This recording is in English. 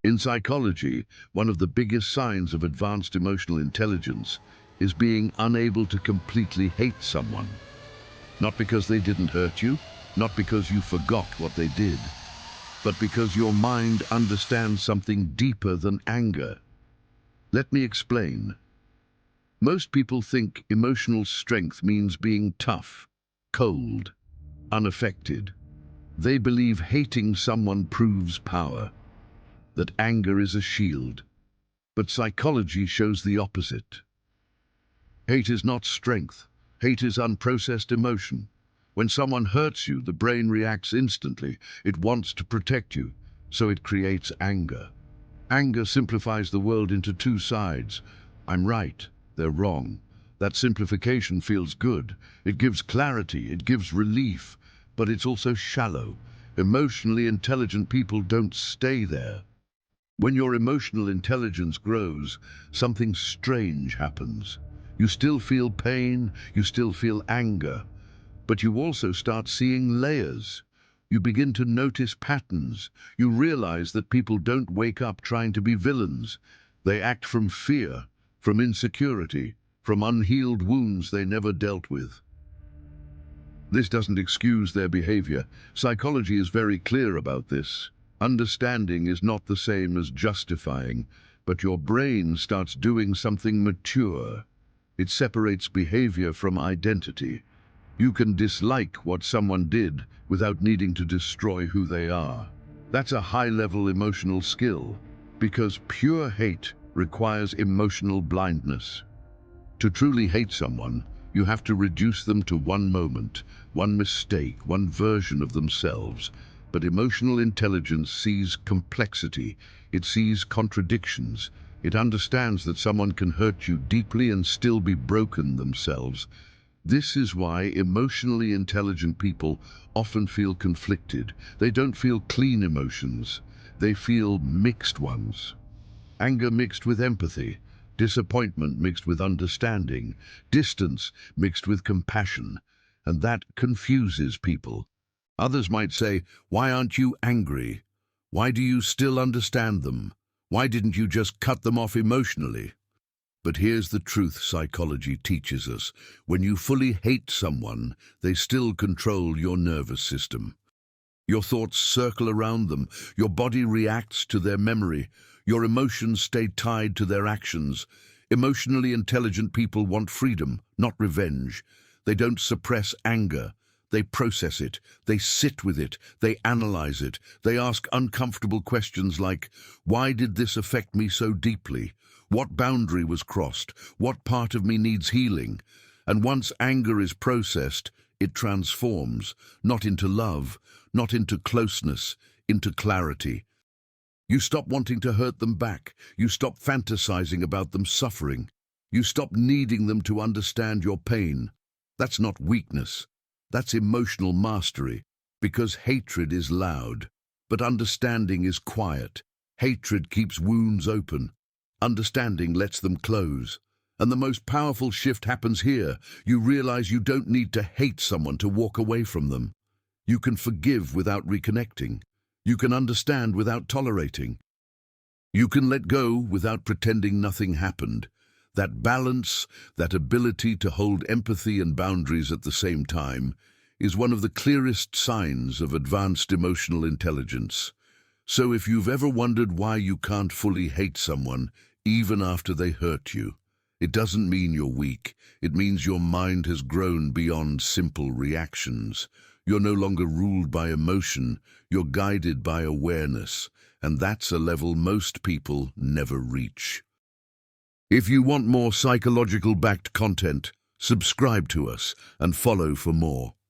In psychology, one of the biggest signs of advanced emotional intelligence is being unable to completely hate someone. Not because they didn't hurt you, not because you forgot what they did, but because your mind understands something deeper than anger. Let me explain. Most people think emotional strength means being tough, cold, unaffected. They believe hating someone proves power, that anger is a shield. But psychology shows the opposite. Hate is not strength. Hate is unprocessed emotion. When someone hurts you, the brain reacts instantly. It wants to protect you, so it creates anger. Anger simplifies the world into two sides. I'm right, they're wrong. That simplification feels good. It gives clarity, it gives relief, but it's also shallow. Emotionally intelligent people don't stay there. When your emotional intelligence grows, something strange happens. You still feel pain, you still feel anger, but you also start seeing layers. You begin to notice patterns. You realize that people don't wake up trying to be villains. They act from fear, from insecurity, from unhealed wounds they never dealt with. This doesn't excuse their behavior. Psychology is very clear about this. Understanding is not the same as justifying, but your brain starts doing something mature. It separates behavior from identity. You can dislike what someone did without needing to destroy who they are. That's a high-level emotional skill, because pure hate requires emotional blindness. To truly hate someone, you have to reduce them to one moment, one mistake, one version of themselves. But emotional intelligence sees complexity, it sees contradictions. It understands that someone can hurt you deeply and still be broken themselves. This is why emotionally intelligent people often feel conflicted. They don't feel clean emotions, they feel mixed ones. Anger mixed with empathy, disappointment mixed with understanding, distance mixed with compassion, and that confuses people. Others might say, "Why aren't you angry? Why do you still understand them? Why didn't you just cut them off emotionally?" But here's the truth psychology teaches us. When you fully hate someone, they still control your nervous system. Your thoughts circle around them, your body reacts to their memory, your emotions stay tied to their actions. Emotionally intelligent people want freedom, not revenge. They don't suppress anger. They process it, they sit with it, they analyze it. They ask uncomfortable questions like, why did this affect me so deeply? What boundary was crossed? What part of me needs healing? And once anger is processed, it transforms, not into love, not into closeness, into clarity. You stop wanting to hurt them back. You stop fantasizing about them suffering. You stop needing them to understand your pain. That's not weakness. That's emotional mastery, because hatred is loud, but understanding is quiet. Hatred keeps wounds open. Understanding lets them close. And the most powerful shift happens here. You realize you don't need to hate someone to walk away from them. You can forgive without reconnecting. You can understand without tolerating. You can let go without pretending nothing happened. That balance, that ability to hold empathy and boundaries at the same time, is one of the clearest signs of advanced emotional intelligence. So if you've ever wondered why you can't fully hate someone, even after they hurt you, it doesn't mean you're weak. It means your mind has grown beyond simple reactions. You're no longer ruled by emotion, you're guided by awareness, and that's a level most people never reach. If you want more psychological-backed content, subscribe to us and follow for more.